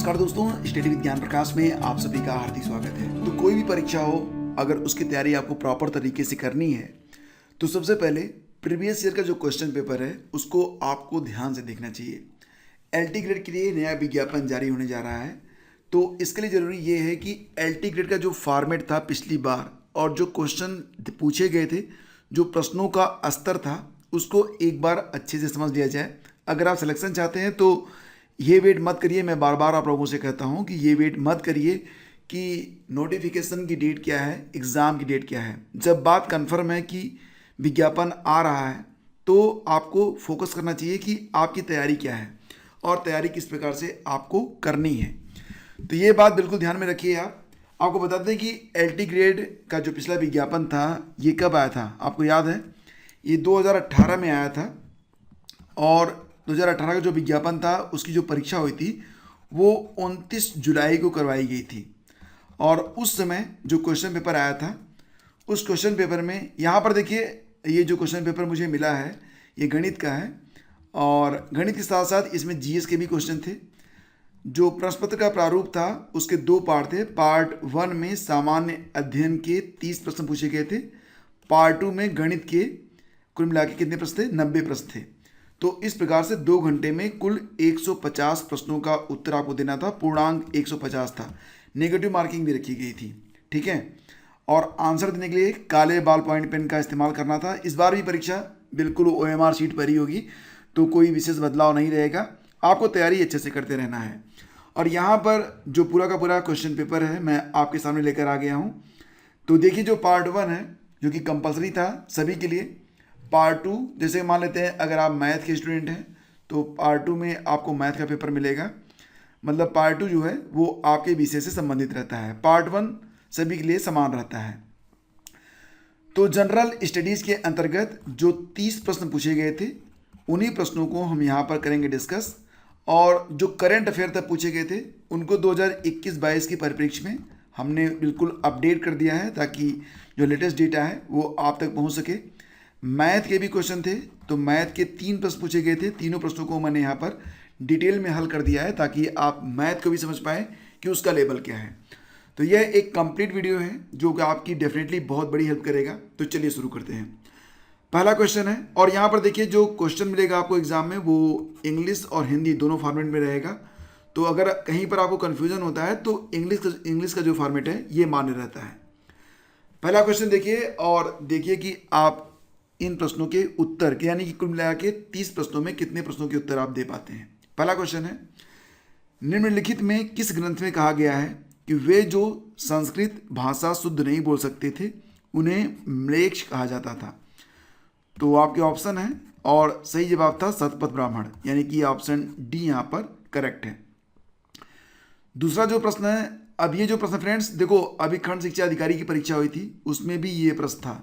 नमस्कार दोस्तों, study with ज्ञान प्रकाश में आप सभी का हार्दिक स्वागत है। तो कोई भी परीक्षा हो, अगर उसकी तैयारी आपको प्रॉपर तरीके से करनी है तो सबसे पहले प्रीवियस ईयर का जो क्वेश्चन पेपर है उसको आपको ध्यान से देखना चाहिए। एलटी ग्रेड के लिए नया विज्ञापन जारी होने जा रहा है, तो इसके लिए ज़रूरी ये है कि एलटी ग्रेड का जो फॉर्मेट था पिछली बार और जो क्वेश्चन पूछे गए थे, जो प्रश्नों का स्तर था, उसको एक बार अच्छे से समझ लिया जाए। अगर आप सिलेक्शन चाहते हैं तो ये वेट मत करिए। मैं बार बार आप लोगों से कहता हूँ कि ये वेट मत करिए कि नोटिफिकेशन की डेट क्या है, एग्ज़ाम की डेट क्या है। जब बात कंफर्म है कि विज्ञापन आ रहा है तो आपको फोकस करना चाहिए कि आपकी तैयारी क्या है और तैयारी किस प्रकार से आपको करनी है। तो ये बात बिल्कुल ध्यान में रखिए। आपको बता दें कि एलटी ग्रेड का जो पिछला विज्ञापन था ये कब आया था, आपको याद है? ये 2018 में आया था और 2018 का जो विज्ञापन था उसकी जो परीक्षा हुई थी वो 29 जुलाई को करवाई गई थी। और उस समय जो क्वेश्चन पेपर आया था, उस क्वेश्चन पेपर में यहाँ पर देखिए, ये जो क्वेश्चन पेपर मुझे मिला है ये गणित का है और गणित के साथ साथ इसमें जीएस के भी क्वेश्चन थे। जो प्रश्न पत्र का प्रारूप था उसके दो पार्ट थे। पार्ट 1 में सामान्य अध्ययन के 30 प्रश्न पूछे गए थे। पार्ट 2 में गणित के कुल मिला के कितने प्रश्न थे? 90 प्रश्न थे। तो इस प्रकार से 2 घंटे में कुल 150 प्रश्नों का उत्तर आपको देना था। पूर्णांक 150 था, नेगेटिव मार्किंग भी रखी गई थी, ठीक है। और आंसर देने के लिए काले बॉल पॉइंट पेन का इस्तेमाल करना था। इस बार भी परीक्षा बिल्कुल ओएमआर शीट पर ही होगी, तो कोई विशेष बदलाव नहीं रहेगा। आपको तैयारी अच्छे से करते रहना है। और यहाँ पर जो पूरा का पूरा क्वेश्चन पेपर है मैं आपके सामने लेकर आ गया हूँ। तो देखिए, जो पार्ट 1 है जो कि कंपलसरी था सभी के लिए। पार्ट 2, जैसे मान लेते हैं अगर आप मैथ के स्टूडेंट हैं तो पार्ट 2 में आपको मैथ का पेपर मिलेगा। मतलब पार्ट 2 जो है वो आपके विषय से संबंधित रहता है। पार्ट 1 सभी के लिए समान रहता है। तो जनरल स्टडीज़ के अंतर्गत जो 30 प्रश्न पूछे गए थे उन्हीं प्रश्नों को हम यहाँ पर करेंगे डिस्कस। और जो करंट अफेयर तक पूछे गए थे उनको 2021-22 की परिप्रेक्ष्य में हमने बिल्कुल अपडेट कर दिया है ताकि जो लेटेस्ट डेटा है वो आप तक पहुँच सके। मैथ के भी क्वेश्चन थे, तो मैथ के 3 प्रश्न पूछे गए थे। तीनों प्रश्नों को मैंने यहाँ पर डिटेल में हल कर दिया है ताकि आप मैथ को भी समझ पाएँ कि उसका लेवल क्या है। तो यह एक कंप्लीट वीडियो है जो कि आपकी डेफिनेटली बहुत बड़ी हेल्प करेगा। तो चलिए शुरू करते हैं। पहला क्वेश्चन है और यहाँ पर देखिए जो क्वेश्चन मिलेगा आपको एग्जाम में वो इंग्लिश और हिंदी दोनों फॉर्मेट में रहेगा। तो अगर कहीं पर आपको कन्फ्यूजन होता है तो इंग्लिश का जो फॉर्मेट है ये मान्य रहता है। पहला क्वेश्चन देखिए और देखिए कि आप इन प्रश्नों के उत्तर के यानी कि कुल मिला के 30 प्रश्नों में कितने प्रश्नों के उत्तर आप दे पाते हैं। पहला क्वेश्चन है, निम्नलिखित में किस ग्रंथ में कहा गया है कि वे जो संस्कृत भाषा शुद्ध नहीं बोल सकते थे उन्हें म्लेच्छ कहा जाता था? तो आपके ऑप्शन है और सही जवाब था शतपथ ब्राह्मण, यानी कि ऑप्शन डी यहाँ पर करेक्ट है। दूसरा जो प्रश्न है, अब ये जो प्रश्न फ्रेंड्स देखो, अभी खंड शिक्षा अधिकारी की परीक्षा हुई थी उसमें भी ये प्रश्न था,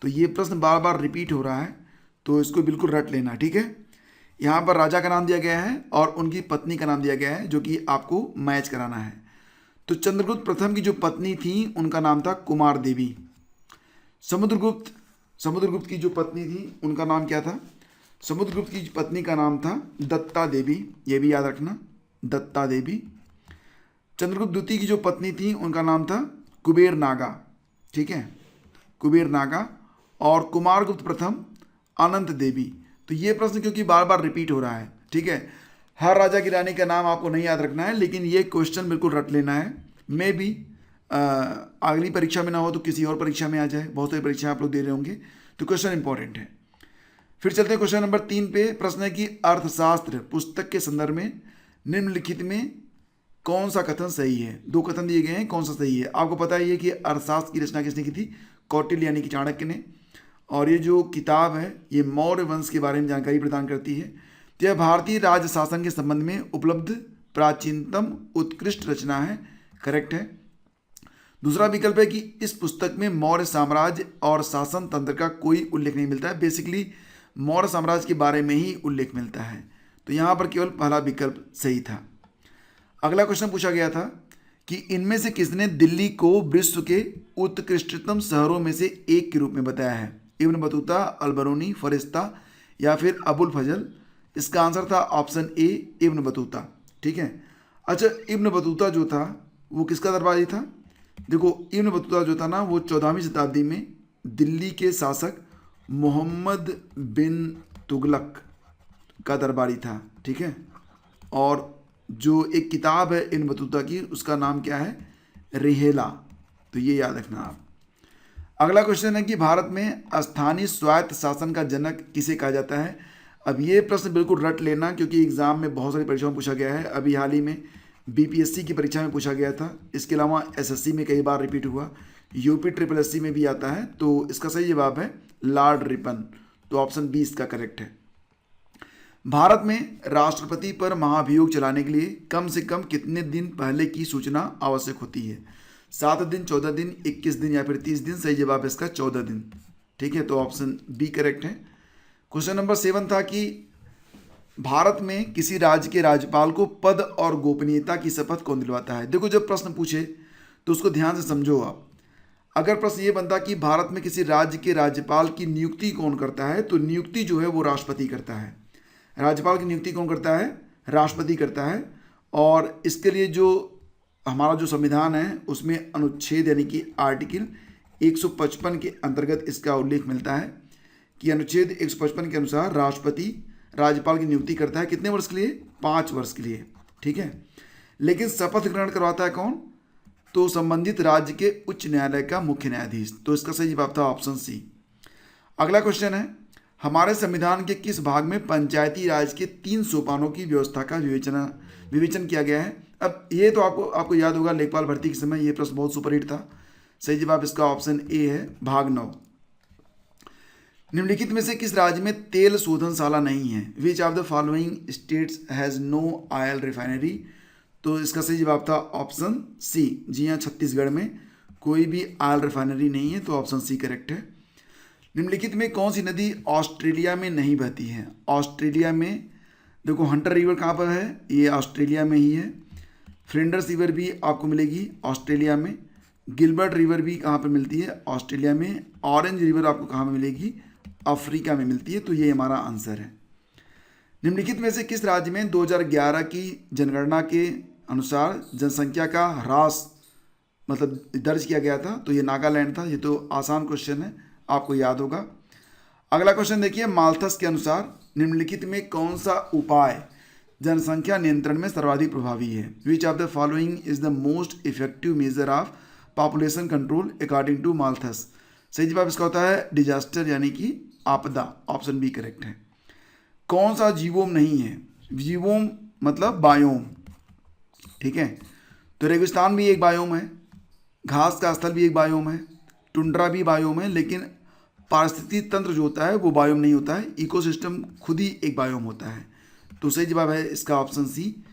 तो ये प्रश्न बार बार रिपीट हो रहा है, तो इसको बिल्कुल रट लेना, ठीक है। यहाँ पर राजा का नाम दिया गया है और उनकी पत्नी का नाम दिया गया है जो कि आपको मैच कराना है। तो चंद्रगुप्त प्रथम की जो पत्नी थी उनका नाम था कुमार देवी। समुद्रगुप्त की जो पत्नी थी उनका नाम क्या था? समुद्रगुप्त की पत्नी का नाम था दत्ता देवी, ये भी याद रखना, दत्ता देवी। चंद्रगुप्त द्वितीय की जो पत्नी थी उनका नाम था कुबेर नागा, ठीक है, कुबेर नागा। और कुमारगुप्त प्रथम अनंत देवी। तो ये प्रश्न क्योंकि बार बार रिपीट हो रहा है, ठीक है, हर राजा की रानी का नाम आपको नहीं याद रखना है, लेकिन ये क्वेश्चन बिल्कुल रट लेना है। मे भी अगली परीक्षा में ना हो तो किसी और परीक्षा में आ जाए, बहुत सारी परीक्षा आप लोग दे रहे होंगे, तो क्वेश्चन इंपॉर्टेंट है। फिर चलते हैं क्वेश्चन नंबर 3 पे। प्रश्न है कि अर्थशास्त्र पुस्तक के संदर्भ में निम्नलिखित में कौन सा कथन सही है? 2 कथन दिए गए हैं, कौन सा सही है? आपको पता ही है कि अर्थशास्त्र की रचना किसने की थी? कौटिल्य यानी कि चाणक्य ने। और ये जो किताब है ये मौर्य वंश के बारे में जानकारी प्रदान करती है। तो यह भारतीय राज्य शासन के संबंध में उपलब्ध प्राचीनतम उत्कृष्ट रचना है, करेक्ट है। दूसरा विकल्प है कि इस पुस्तक में मौर्य साम्राज्य और शासन तंत्र का कोई उल्लेख नहीं मिलता है। बेसिकली मौर्य साम्राज्य के बारे में ही उल्लेख मिलता है, तो यहाँ पर केवल पहला विकल्प सही था। अगला क्वेश्चन पूछा गया था कि इनमें से किसने दिल्ली को विश्व के उत्कृष्टतम शहरों में से एक के रूप में बताया है? इब्न बतूता, अलबरूनी, फरिश्ता या फिर अबुल फजल? इसका आंसर था ऑप्शन ए, इब्न बतूता, ठीक है। अच्छा, इब्न बतूता जो था वो किसका दरबारी था? देखो, इब्न बतूता जो था ना वो 14वीं शताब्दी में दिल्ली के शासक मोहम्मद बिन तुगलक का दरबारी था, ठीक है। और जो एक किताब है इब्न बतूता की उसका नाम क्या है? रिहेला। तो ये याद रखना आप। अगला क्वेश्चन है कि भारत में स्थानीय स्वायत्त शासन का जनक किसे कहा जाता है? अब ये प्रश्न बिल्कुल रट लेना क्योंकि एग्जाम में बहुत सारी परीक्षाओं में पूछा गया है। अभी हाल ही में बीपीएससी की परीक्षा में पूछा गया था, इसके अलावा एसएससी में कई बार रिपीट हुआ, यूपी ट्रिपल एससी में भी आता है। तो इसका सही जवाब है लॉर्ड रिपन। तो ऑप्शन बी इसका करेक्ट है। भारत में राष्ट्रपति पर महाभियोग चलाने के लिए कम से कम कितने दिन पहले की सूचना आवश्यक होती है? 7 दिन, 14 दिन, 21 दिन या फिर 30 दिन? सही जवाब है इसका 14 दिन, ठीक है। तो ऑप्शन बी करेक्ट है। क्वेश्चन नंबर 7 था कि भारत में किसी राज्य के राज्यपाल को पद और गोपनीयता की शपथ कौन दिलवाता है? देखो, जब प्रश्न पूछे तो उसको ध्यान से समझो आप। अगर प्रश्न ये बनता कि भारत में किसी राज्य के राज्यपाल की नियुक्ति कौन करता है, तो नियुक्ति जो है वो राष्ट्रपति करता है। राज्यपाल की नियुक्ति कौन करता है? राष्ट्रपति करता है। और इसके लिए जो हमारा जो संविधान है उसमें अनुच्छेद यानी कि आर्टिकल 155 के अंतर्गत इसका उल्लेख मिलता है कि अनुच्छेद 155 के अनुसार राष्ट्रपति राज्यपाल की नियुक्ति करता है। कितने वर्ष के लिए? 5 वर्ष के लिए, ठीक है। लेकिन शपथ ग्रहण करवाता है कौन? तो संबंधित राज्य के उच्च न्यायालय का मुख्य न्यायाधीश। तो इसका सही जवाब था ऑप्शन सी। अगला क्वेश्चन है, हमारे संविधान के किस भाग में पंचायती राज के 3 सोपानों की व्यवस्था का विवेचन किया गया है? अब ये तो आपको याद होगा, लेखपाल भर्ती के समय ये प्रश्न बहुत सुपरहिट था। सही जवाब इसका ऑप्शन ए है, भाग 9। निम्नलिखित में से किस राज्य में तेल शोधनशाला नहीं है? Which of the following states has no oil refinery? तो इसका सही जवाब था ऑप्शन सी। जी हाँ, छत्तीसगढ़ में कोई भी ऑयल रिफाइनरी नहीं है। तो ऑप्शन सी करेक्ट है। निम्नलिखित में कौन सी नदी ऑस्ट्रेलिया में नहीं बहती है? ऑस्ट्रेलिया में देखो, हंटर रिवर कहाँ पर है? ये ऑस्ट्रेलिया में ही है। फ्लिंडर्स रिवर भी आपको मिलेगी ऑस्ट्रेलिया में। गिलबर्ट रिवर भी कहाँ पर मिलती है? ऑस्ट्रेलिया में। ऑरेंज रिवर आपको कहाँ में मिलेगी? अफ्रीका में मिलती है। तो ये हमारा आंसर है। निम्नलिखित में से किस राज्य में 2011 की जनगणना के अनुसार जनसंख्या का ह्रास मतलब दर्ज किया गया था? तो ये नागालैंड था। ये तो आसान क्वेश्चन है, आपको याद होगा। अगला क्वेश्चन देखिए, माल्थस के अनुसार निम्नलिखित में कौन सा उपाय जनसंख्या नियंत्रण में सर्वाधिक प्रभावी है? Which of the following is the most effective measure of population control according to Malthus? सही जवाब इसका होता है डिजास्टर यानी कि आपदा। ऑप्शन बी करेक्ट है। कौन सा जीवोम नहीं है? जीवोम मतलब बायोम, ठीक है। तो रेगिस्तान भी एक बायोम है, घास का स्थल भी एक बायोम है, टुंड्रा भी बायोम है, लेकिन पारिस्थितिकी तंत्र जो होता है वो बायोम नहीं होता है। इकोसिस्टम खुद ही एक बायोम होता है। तो सही जवाब है इसका ऑप्शन सी,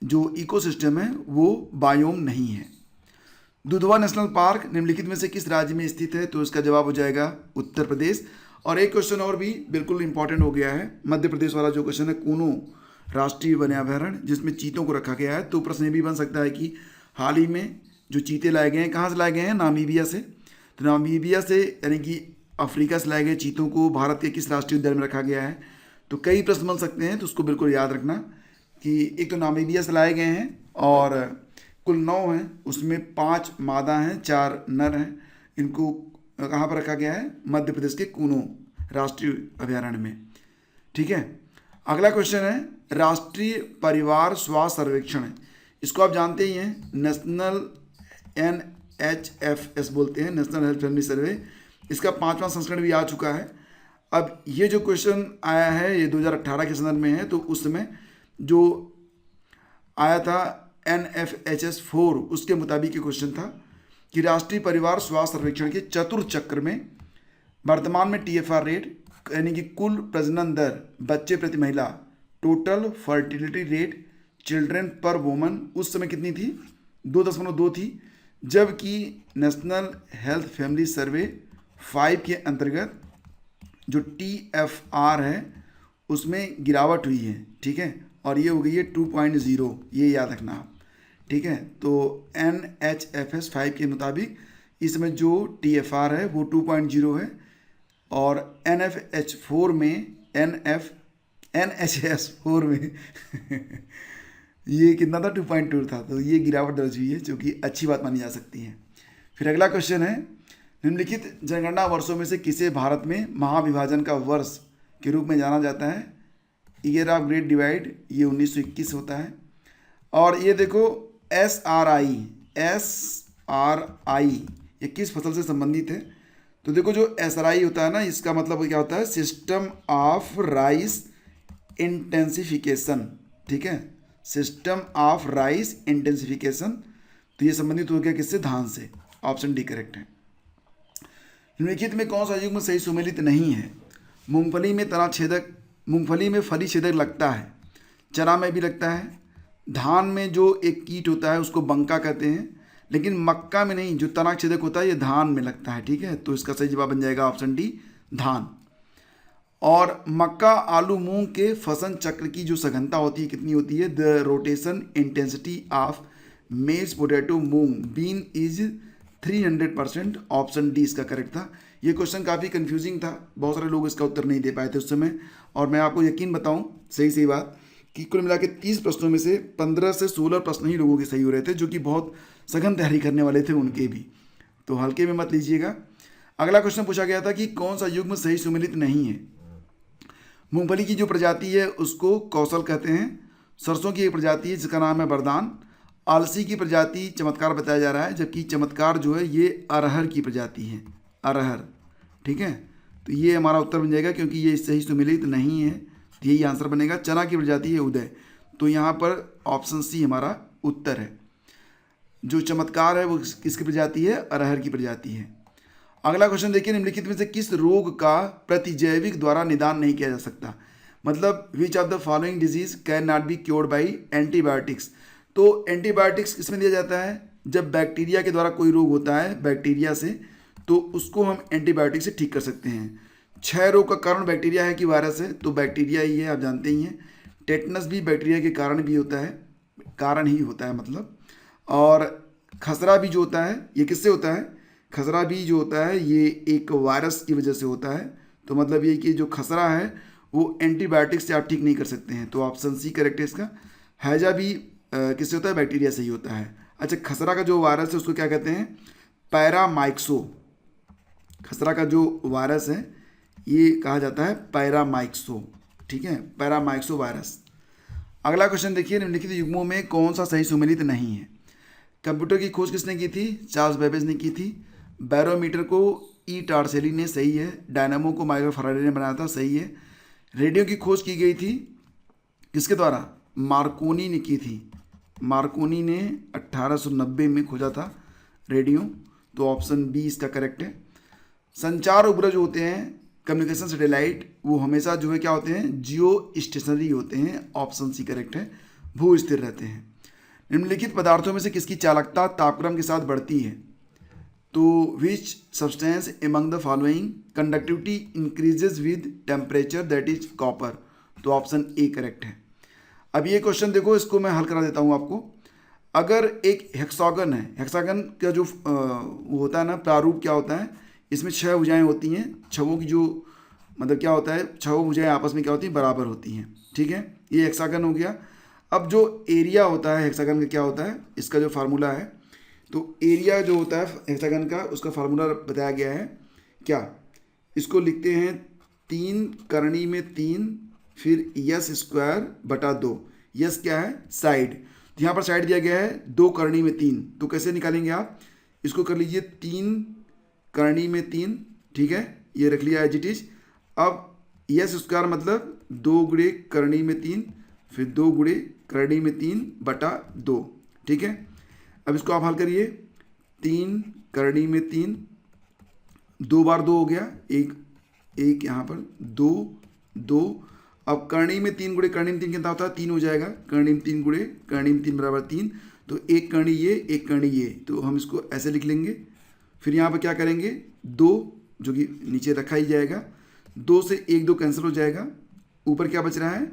जो इकोसिस्टम है वो बायोम नहीं है। दुधवा नेशनल पार्क निम्नलिखित में से किस राज्य में स्थित है? तो इसका जवाब हो जाएगा उत्तर प्रदेश। और एक क्वेश्चन और भी बिल्कुल इंपॉर्टेंट हो गया है, मध्य प्रदेश वाला जो क्वेश्चन है, कूनो राष्ट्रीय वन्याभ्यारण्य जिसमें चीतों को रखा गया है। तो प्रश्न ये भी बन सकता है कि हाल ही में जो चीते लाए गए हैं कहाँ से लाए गए हैं? नामीबिया से। तो नामीबिया से यानी कि अफ्रीका से लाए गए चीतों को भारत के किस राष्ट्रीय उद्यान में रखा गया है? तो कई प्रश्न बन सकते हैं, तो उसको बिल्कुल याद रखना कि एक तो नामीबिया से लाए गए हैं और कुल 9 हैं, उसमें 5 मादा हैं, 4 नर हैं। इनको कहाँ पर रखा गया है? मध्य प्रदेश के कूनो राष्ट्रीय अभयारण्य में, ठीक है। अगला क्वेश्चन है, राष्ट्रीय परिवार स्वास्थ्य सर्वेक्षण है, इसको आप जानते ही हैं, नेशनल NHFS बोलते हैं, नेशनल हेल्थ फैमिली सर्वे। इसका 5वां संस्करण भी आ चुका है। अब ये जो क्वेश्चन आया है ये 2018 के संदर्भ में है। तो उस समय जो आया था NFHS 4 उसके मुताबिक ये क्वेश्चन था कि राष्ट्रीय परिवार स्वास्थ्य सर्वेक्षण के चतुर्थ चक्र में वर्तमान में TFR रेट यानी कि कुल प्रजनन दर बच्चे प्रति महिला, टोटल फर्टिलिटी रेट चिल्ड्रेन पर वुमन उस समय कितनी थी? 2.2 थी। जबकि नेशनल हेल्थ फैमिली सर्वे 5 के अंतर्गत जो TFR है उसमें गिरावट हुई है, ठीक है। और ये हो गई है 2.0, ये याद रखना आप, ठीक है। तो NHFS 5 के मुताबिक इसमें जो TFR है वो 2.0 है और NHS 4 में ये कितना था, 2.2 था, तो ये गिरावट दर्ज हुई है जो कि अच्छी बात मानी जा सकती है। फिर अगला क्वेश्चन है, निम्नलिखित जनगणना वर्षों में से किसे भारत में महाविभाजन का वर्ष के रूप में जाना जाता है? ईयर ऑफ ग्रेट डिवाइड, ये 1921 होता है। और ये देखो SRI, ये किस फसल से संबंधित है? तो देखो जो SRI होता है ना, इसका मतलब क्या होता है, सिस्टम ऑफ राइस इंटेंसिफिकेशन, ठीक है, सिस्टम ऑफ राइस इंटेंसिफिकेशन। तो ये संबंधित हो गया किससे? धान से। ऑप्शन डी करेक्ट है। निम्नलिखित में कौन सा युग्म सही सुमेलित नहीं है? मूंगफली में तना छेदक, मूंगफली में फली छेदक लगता है, चना में भी लगता है, धान में जो एक कीट होता है उसको बंका कहते हैं, लेकिन मक्का में नहीं, जो तना छेदक होता है ये धान में लगता है, ठीक है। तो इसका सही जवाब बन जाएगा ऑप्शन डी, धान। और मक्का, आलू, मूंग के फसल चक्र की जो सघनता होती है कितनी होती है? The rotation intensity of maize, potato, moong, bean is 300%। Option D इसका करेक्ट था। ये क्वेश्चन काफ़ी कंफ्यूजिंग था, बहुत सारे लोग इसका उत्तर नहीं दे पाए थे उस समय। और मैं आपको यकीन बताऊं, सही बात कि कुल मिला के 30 प्रश्नों में से 15 से 16 प्रश्न ही लोगों के सही हो रहे थे, जो कि बहुत सघन तैयारी करने वाले थे उनके भी, तो हल्के में मत लीजिएगा। अगला क्वेश्चन पूछा गया था कि कौन सा युग्म सही सुमेलित नहीं है? मूंगफली की जो प्रजाति है उसको कौशल कहते हैं, सरसों की एक प्रजाति है जिसका नाम है वरदान, आलसी की प्रजाति चमत्कार बताया जा रहा है, जबकि चमत्कार जो है ये अरहर की प्रजाति है, अरहर, ठीक है। तो ये हमारा उत्तर बन जाएगा क्योंकि ये सही सुमेलित नहीं है, तो यही आंसर बनेगा। चना की प्रजाति है उदय, तो यहाँ पर ऑप्शन सी हमारा उत्तर है। जो चमत्कार है वो किसकी प्रजाति है? अरहर की प्रजाति है। अगला क्वेश्चन देखिए, निम्नलिखित में से किस रोग का प्रतिजैविक द्वारा निदान नहीं किया जा सकता? मतलब विच of the following disease can not be cured by antibiotics? तो एंटीबायोटिक्स किसमें दिया जाता है? जब बैक्टीरिया के द्वारा कोई रोग होता है, बैक्टीरिया से, तो उसको हम एंटीबायोटिक से ठीक कर सकते हैं। क्षय रोग का कारण बैक्टीरिया है कि वायरस है? तो बैक्टीरिया ही है, आप जानते ही हैं। टेटनस भी बैक्टीरिया के कारण भी होता है, कारण ही होता है मतलब। और खसरा भी जो होता है ये किससे होता है? खसरा भी जो होता है ये एक वायरस की वजह से होता है। तो मतलब ये कि जो खसरा है वो एंटीबायोटिक से आप ठीक नहीं कर सकते हैं, तो ऑप्शन सी करेक्ट है इसका। हैजा भी किससे होता है? बैक्टीरिया से ही होता है। अच्छा, खसरा का जो वायरस है उसको क्या कहते हैं? पैरामाइक्सो। खसरा का जो वायरस है ये कहा जाता है पैरामाइक्सो, ठीक है, पैरामाइक्सो वायरस। अगला क्वेश्चन देखिए, निम्नलिखित युग्मों में कौन सा सही सुमेलित नहीं है? कंप्यूटर की खोज किसने की थी? चार्ल्स बेबेज ने की थी। बैरोमीटर को ई टार्सेली ने, सही है। डायनामो को माइकल फैराडे ने बनाया था, सही है। रेडियो की खोज की गई थी किसके द्वारा? मार्कोनी ने की थी। मार्कोनी ने 1890 में खोजा था रेडियो, तो ऑप्शन बी इसका करेक्ट है। संचार उपग्रह जो होते हैं, कम्युनिकेशन सैटेलाइट, वो हमेशा जो है क्या होते हैं? जियो स्टेशनरी होते हैं, ऑप्शन सी करेक्ट है, भू स्थिर रहते हैं। निम्नलिखित पदार्थों में से किसकी चालकता तापक्रम के साथ बढ़ती है? तो which substance among the following conductivity increases with temperature, that is copper. तो ऑप्शन ए करेक्ट है। अब ये क्वेश्चन देखो, इसको मैं हल करा देता हूँ आपको। अगर एक हेक्सागन है, हेक्सागन का जो वो होता है ना, प्रारूप क्या होता है? इसमें 6 भुजाएं होती हैं, छवों की जो मतलब क्या होता है, 6 भुजाएं आपस में क्या होती हैं? बराबर होती हैं, ठीक है। ये हेक्सागन हो गया। अब जो एरिया होता है हेक्सागन का क्या होता है? इसका जो फार्मूला है, तो एरिया जो होता है हेक्सागन का, उसका फार्मूला बताया गया है क्या? इसको लिखते हैं 3 करनी में 3 फिर यस स्क्वायर बटा 2। यस क्या है? साइड। तो यहाँ पर साइड दिया गया है 2 करनी में 3, तो कैसे निकालेंगे आप? इसको कर लीजिए 3 करनी में 3, ठीक है, ये रख लिया एज इट इज। अब यस स्क्वायर मतलब 2 गुणे करनी में 3 फिर 2 गुणे करनी में 3 बटा 2, ठीक है। अब इसको आप हल करिए, 3 करनी में 3, 2 बार 2 हो गया, एक यहाँ पर 2 2। अब करनी में 3 गुणे करनी में 3 कितना होता है? 3 हो जाएगा। करनी में 3 गुणे करनी में 3 बराबर 3, तो एक करनी ये एक करनी ये, तो हम इसको ऐसे लिख लेंगे। फिर यहाँ पर क्या करेंगे? 2 जो कि नीचे रखा ही जाएगा, 2 से 1 2 कैंसिल हो जाएगा। ऊपर क्या बच रहा है?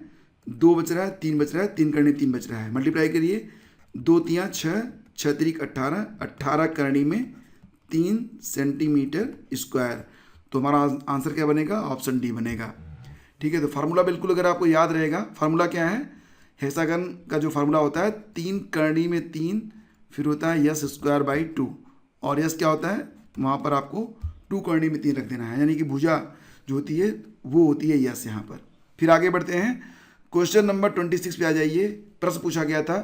2 बच रहा है, 3 बच रहा है, 3 करनी 3 बच रहा है। मल्टीप्लाई करिए, 2 3 6, 6 3 18, 18 करनी में 3 सेंटीमीटर स्क्वायर। तो हमारा आंसर क्या बनेगा? ऑप्शन डी बनेगा, ठीक है। तो फार्मूला बिल्कुल अगर आपको याद रहेगा, फार्मूला क्या है? हेक्सागन का जो फार्मूला होता है 3 करनी में 3, फिर होता है यस स्क्वायर बाई 2, और यस क्या होता है वहाँ पर आपको 2 करनी में 3 रख देना है, यानी कि भुजा जो होती है वो होती है यस यहाँ पर। फिर आगे बढ़ते हैं, क्वेश्चन नंबर 26 पे आ जाइए। प्रश्न पूछा गया था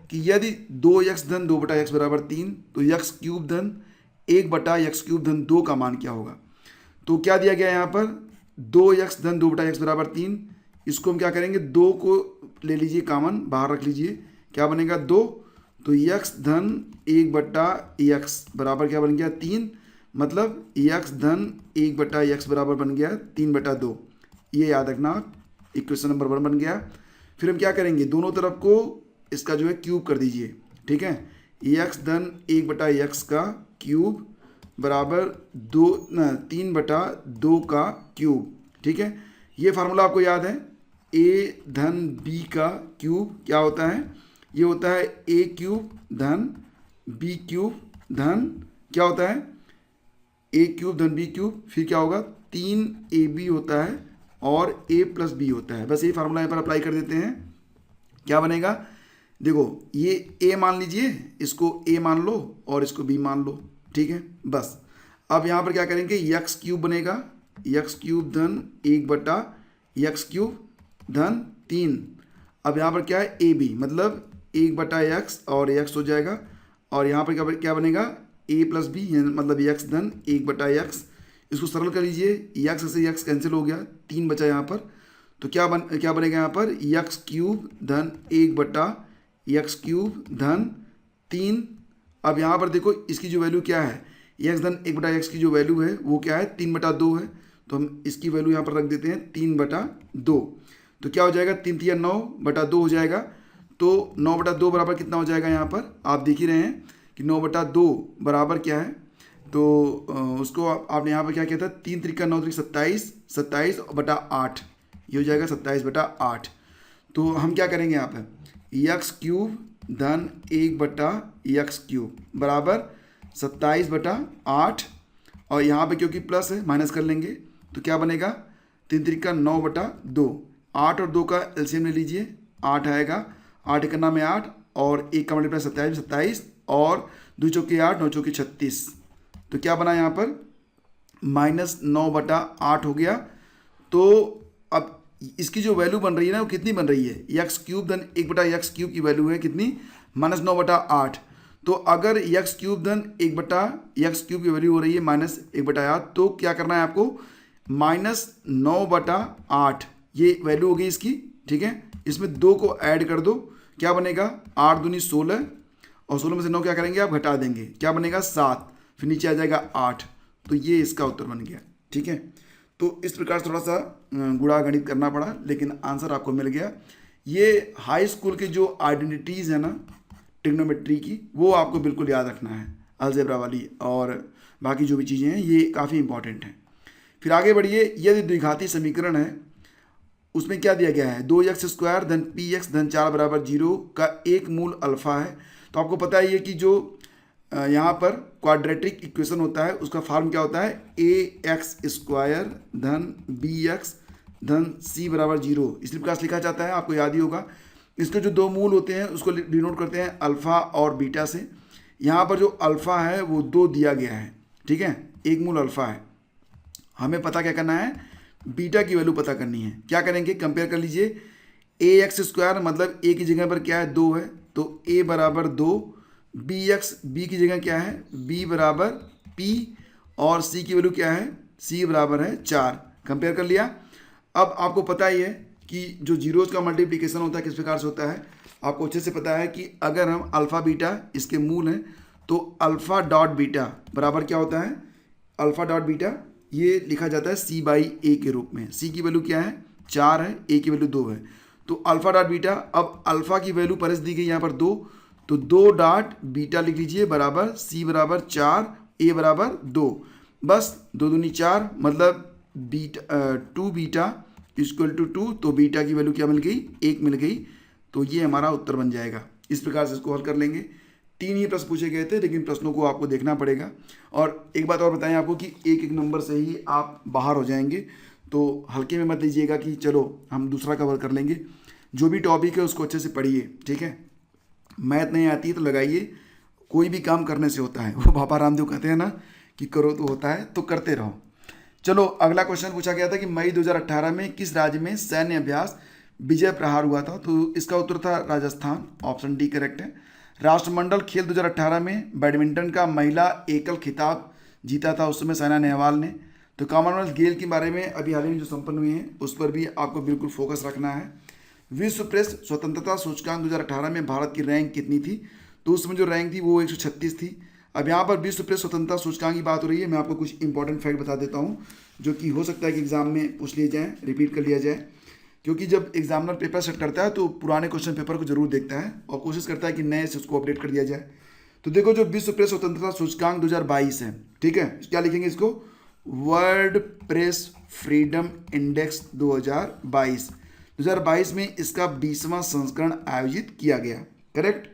कि यदि 2x धन 2/x बराबर 3 तो x क्यूब धन 1/x क्यूब धन 2 का मान क्या होगा। तो क्या दिया गया यहाँ पर 2x धन 2/x बराबर 3, इसको हम क्या करेंगे 2 को ले लीजिए कॉमन, बाहर रख लीजिए, क्या बनेगा 2, तो x धन 1/x बराबर क्या बन गया 3, मतलब x धन 1/x बराबर बन गया 3/2। ये याद रखना, इक्वेशन नंबर 1 बन गया। फिर हम क्या करेंगे दोनों तरफ को इसका जो है क्यूब कर दीजिए, ठीक है, x धन 1/x का क्यूब बराबर 3/2 का क्यूब, ठीक है। ये फार्मूला आपको याद है, a धन b का क्यूब क्या होता है, ये होता है a क्यूब धन b क्यूब धन क्या होता है a क्यूब धन b क्यूब, फिर क्या होगा 3ab होता है और a प्लस b होता है। बस ये फार्मूला यहाँ पर अप्लाई कर देते हैं, क्या बनेगा, देखो ये a मान लीजिए, इसको a मान लो और इसको b मान लो, ठीक है। बस अब यहाँ पर क्या करेंगे x क्यूब बनेगा, x क्यूब धन 1/x क्यूब धन 3। अब यहाँ पर क्या है ए बी, मतलब 1/x और x हो जाएगा, और यहाँ पर क्या बनेगा a प्लस बी, मतलब x धन 1/x। इसको सरल कर लीजिए, x से x कैंसिल हो गया, 3 बचा यहाँ पर, तो क्या बनेगा यहाँ पर x क्यूब धन 1/x क्यूब धन 3। अब यहाँ पर देखो इसकी जो वैल्यू क्या है, x धन 1/x की जो वैल्यू है वो क्या है 3/2 है, तो हम इसकी वैल्यू यहाँ पर रख देते हैं 3/2। तो क्या हो जाएगा 3 3 9/2 हो जाएगा, तो 9/2 बराबर कितना हो जाएगा, यहाँ पर आप देख ही रहे हैं कि 9/2 बराबर क्या है, तो उसको आपने यहाँ पर क्या किया था 3 3 9 3 27, 27/8, ये हो जाएगा 27/8। तो हम क्या करेंगे यहाँ पर x क्यूब धन 1/x क्यूब बराबर 27/8, और यहाँ पे क्योंकि प्लस है माइनस कर लेंगे, तो क्या बनेगा 3 3 9/2, 8 और 2 का एलसीएम ले लीजिए, 8 आएगा, 8 1 में 8 और 1 का मल्टीप्लाई 27 27, और 2 चौके 8 9 चौके 36, तो क्या बना यहाँ पर -9/8 हो गया। तो अब इसकी जो वैल्यू बन रही है ना वो कितनी बन रही है, x क्यूब धन 1/x क्यूब की वैल्यू है कितनी -9/8। तो अगर x क्यूब धन 1/x क्यूब की वैल्यू हो रही है -1/8, तो क्या करना है आपको -9/8, ये वैल्यू हो गई इसकी, ठीक है। इसमें 2 को ऐड कर दो, क्या बनेगा 8 दूनी 16, और 16 में से 9 क्या करेंगे आप घटा देंगे, क्या बनेगा 7, फिर नीचे आ जाएगा 8, तो ये इसका उत्तर बन गया, ठीक है। तो इस प्रकार से थोड़ा सा गुणा गणित करना पड़ा, लेकिन आंसर आपको मिल गया। ये हाई स्कूल की जो आइडेंटिटीज़ है ना ट्रिग्नोमेट्री की, वो आपको बिल्कुल याद रखना है, अलजेब्रा वाली और बाकी जो भी चीज़ें हैं ये काफ़ी इंपॉर्टेंट हैं। फिर आगे बढ़िए, यदि द्विघाती समीकरण है उसमें क्या दिया गया है 2x स्क्वायर धन px धन 4 बराबर 0 का एक मूल अल्फा है। तो आपको पता ही है कि जो यहाँ पर क्वाड्रेटिक इक्वेशन होता है उसका फॉर्म क्या होता है ax स्क्वायर धन bx धन c बराबर 0, इसी प्रकार से लिखा जाता है, आपको याद ही होगा। इसके जो 2 मूल होते हैं उसको डिनोट करते हैं अल्फ़ा और बीटा से। यहाँ पर जो अल्फ़ा है वो 2 दिया गया है, ठीक है, एक मूल अल्फ़ा है। हमें पता क्या करना है, बीटा की वैल्यू पता करनी है। क्या करेंगे, कंपेयर कर लीजिए, ax स्क्वायर मतलब a की जगह पर क्या है 2 है, तो a बराबर 2, bx b की जगह क्या है b बराबर p, और c की वैल्यू क्या है c बराबर है 4। कंपेयर कर लिया। अब आपको पता ही है कि जो जीरोज़ का मल्टीप्लिकेशन होता है किस प्रकार से होता है, आपको अच्छे से पता है कि अगर हम अल्फ़ा बीटा इसके मूल हैं तो अल्फ़ा डॉट बीटा बराबर क्या होता है, अल्फ़ा डॉट बीटा ये लिखा जाता है c/a के रूप में। c की वैल्यू क्या है 4 है, a की वैल्यू 2 है, तो अल्फ़ा डॉट बीटा, अब अल्फ़ा की वैल्यू परस दी गई यहाँ पर 2, तो 2 डॉट बीटा लिख लीजिए बराबर c बराबर 4, a बराबर 2, बस 2 दूनी 4, मतलब बीटा 2 बीटा इक्वल टू 2, तो बीटा की वैल्यू क्या मिल गई 1 मिल गई, तो ये हमारा उत्तर बन जाएगा। इस प्रकार से इसको हल कर लेंगे। 3 ही प्रश्न पूछे गए थे, लेकिन प्रश्नों को आपको देखना पड़ेगा। और एक बात और बताएं आपको कि एक एक नंबर से ही आप बाहर हो जाएंगे, तो हल्के में मत लीजिएगा कि चलो हम दूसरा कवर कर लेंगे। जो भी टॉपिक है उसको अच्छे से पढ़िए, ठीक है। मैथ नहीं आती है तो लगाइए, कोई भी काम करने से होता है, वो बाबा रामदेव कहते हैं ना कि करो तो होता है, तो करते रहो। चलो अगला क्वेश्चन पूछा गया था कि मई 2018 में किस राज्य में सैन्य अभ्यास विजय प्रहार हुआ था, तो इसका उत्तर था राजस्थान, ऑप्शन डी करेक्ट है। राष्ट्रमंडल खेल 2018 में बैडमिंटन का महिला एकल खिताब जीता था उस समय साइना नेहवाल ने। तो कॉमनवेल्थ गेम के बारे में अभी हाल ही में जो संपन्न हुए हैं उस पर भी आपको बिल्कुल फोकस रखना है। विश्व प्रेस स्वतंत्रता सूचकांक 2018 में भारत की रैंक कितनी थी, तो उसमें जो रैंक थी वो 136 थी। अब यहाँ पर विश्व प्रेस स्वतंत्रता सूचकांक की बात हो रही है, मैं आपको कुछ इंपॉर्टेंट फैक्ट बता देता हूँ जो कि हो सकता है कि एग्जाम में पूछ लिए जाए, रिपीट कर लिया जाए, क्योंकि जब एग्जामिनर पेपर सेट करता है तो पुराने क्वेश्चन पेपर को जरूर देखता है और कोशिश करता है कि नए से उसको अपडेट कर दिया जाए। तो देखो जो विश्व प्रेस स्वतंत्रता सूचकांक 2022 है, ठीक है, क्या लिखेंगे इसको, वर्ल्ड प्रेस फ्रीडम इंडेक्स 2022 में इसका 20वां संस्करण आयोजित किया गया, करेक्ट।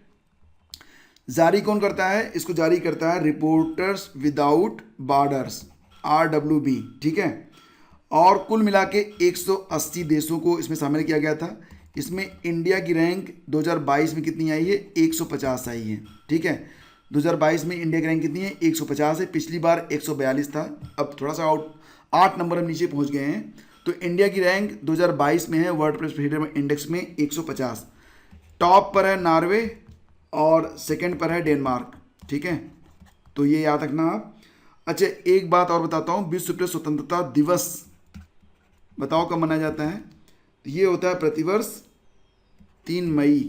जारी कौन करता है, इसको जारी करता है रिपोर्टर्स विदाउट बॉर्डर्स, RWB, ठीक है। और कुल मिला के 180 देशों को इसमें शामिल किया गया था। इसमें इंडिया की रैंक 2022 में कितनी आई है, 150 आई है, ठीक है। 2022 में इंडिया की रैंक कितनी है, 150 है। पिछली बार 142 था, अब थोड़ा सा 8 नंबर हम नीचे पहुंच गए हैं। तो इंडिया की रैंक 2022 में है वर्ल्ड प्रेस फ्रीडम इंडेक्स में 150। टॉप पर है नॉर्वे और सेकंड पर है डेनमार्क, ठीक है, तो ये याद रखना आप। अच्छा एक बात और बताता हूँ, विश्व प्रेस स्वतंत्रता दिवस बताओ कब मनाया जाता है, तो ये होता है प्रतिवर्ष 3 मई,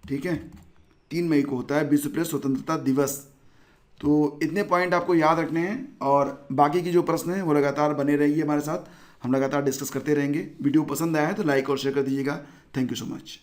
ठीक है, 3 मई को होता है विश्व प्रेस स्वतंत्रता दिवस। तो इतने पॉइंट आपको याद रखने हैं और बाकी की जो प्रश्न हैं वो लगातार बने रहिए हमारे साथ, हम लगातार डिस्कस करते रहेंगे। वीडियो पसंद आया है तो लाइक और शेयर कर दीजिएगा। Thank you so much.